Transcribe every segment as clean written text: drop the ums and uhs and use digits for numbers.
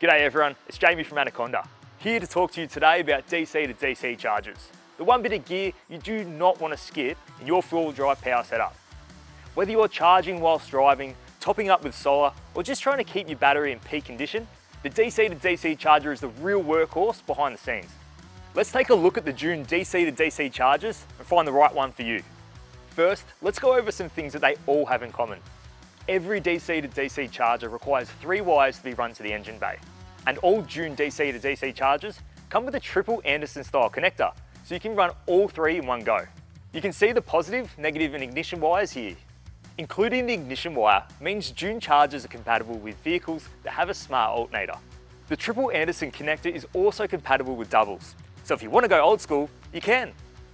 G'day everyone, it's Jamie from Anaconda, here to talk to you today about DC to DC chargers. The one bit of gear you do not want to skip in your four-wheel drive power setup. Whether you're charging whilst driving, topping up with solar, or just trying to keep your battery in peak condition, the DC to DC charger is the real workhorse behind the scenes. Let's take a look at the June DC to DC chargers and find the right one for you. First, let's go over some things that they all have in common. Every DC to DC charger requires 3 wires to be run to the engine bay. And all June DC to DC chargers come with a triple Anderson style connector, so you can run all 3 in one go. You can see the positive, negative and ignition wires here. Including the ignition wire means June chargers are compatible with vehicles that have a smart alternator. The triple Anderson connector is also compatible with doubles, so if you want to go old school, you can.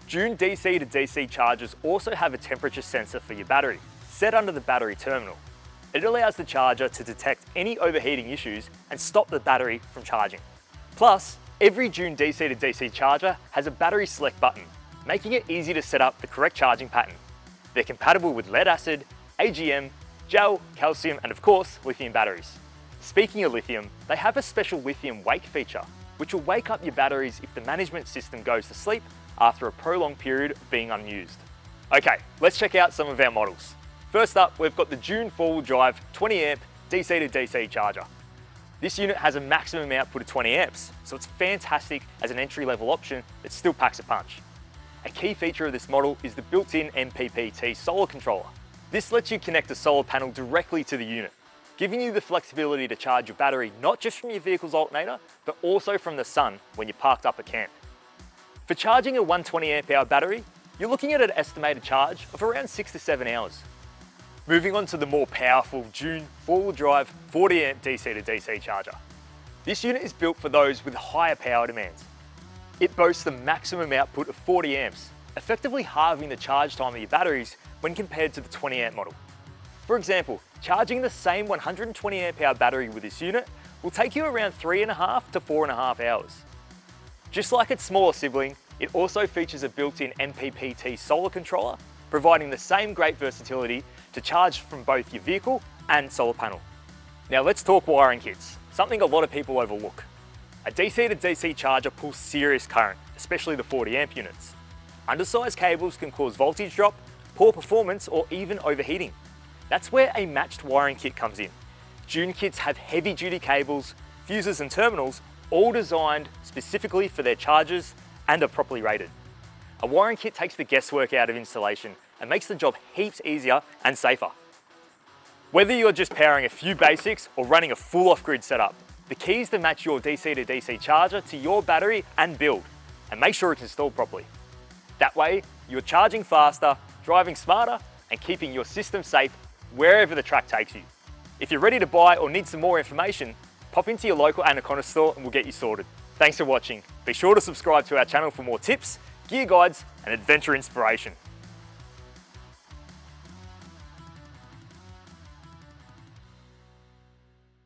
June DC to DC chargers also have a temperature sensor for your battery, set under the battery terminal. It allows the charger to detect any overheating issues and stop the battery from charging. Plus, every June DC to DC charger has a battery select button, making it easy to set up the correct charging pattern. They're compatible with lead acid, AGM, gel, calcium, and of course, lithium batteries. Speaking of lithium, they have a special lithium wake feature, which will wake up your batteries if the management system goes to sleep after a prolonged period of being unused. Okay, let's check out some of our models. First up, we've got the June 4-wheel drive 20 amp DC to DC charger. This unit has a maximum output of 20 amps, so it's fantastic as an entry-level option that still packs a punch. A key feature of this model is the built-in MPPT solar controller. This lets you connect a solar panel directly to the unit, giving you the flexibility to charge your battery not just from your vehicle's alternator, but also from the sun when you're parked up at camp. For charging a 120 amp hour battery, you're looking at an estimated charge of around 6 to 7 hours. Moving on to the more powerful June 4-wheel drive 40 amp DC to DC charger. This unit is built for those with higher power demands. It boasts a maximum output of 40 amps, effectively halving the charge time of your batteries when compared to the 20 amp model. For example, charging the same 120 amp hour battery with this unit will take you around 3.5 to 4.5 hours. Just like its smaller sibling, it also features a built-in MPPT solar controller, providing the same great versatility to charge from both your vehicle and solar panel. Now let's talk wiring kits, something a lot of people overlook. A DC to DC charger pulls serious current, especially the 40 amp units. Undersized cables can cause voltage drop, poor performance, or even overheating. That's where a matched wiring kit comes in. June kits have heavy duty cables, fuses and terminals, all designed specifically for their chargers and are properly rated. A wiring kit takes the guesswork out of installation and makes the job heaps easier and safer. Whether you're just powering a few basics or running a full off-grid setup, the key is to match your DC to DC charger to your battery and build, and make sure it's installed properly. That way, you're charging faster, driving smarter, and keeping your system safe wherever the track takes you. If you're ready to buy or need some more information, pop into your local Anaconda store and we'll get you sorted. Thanks for watching. Be sure to subscribe to our channel for more tips, gear guides, and adventure inspiration.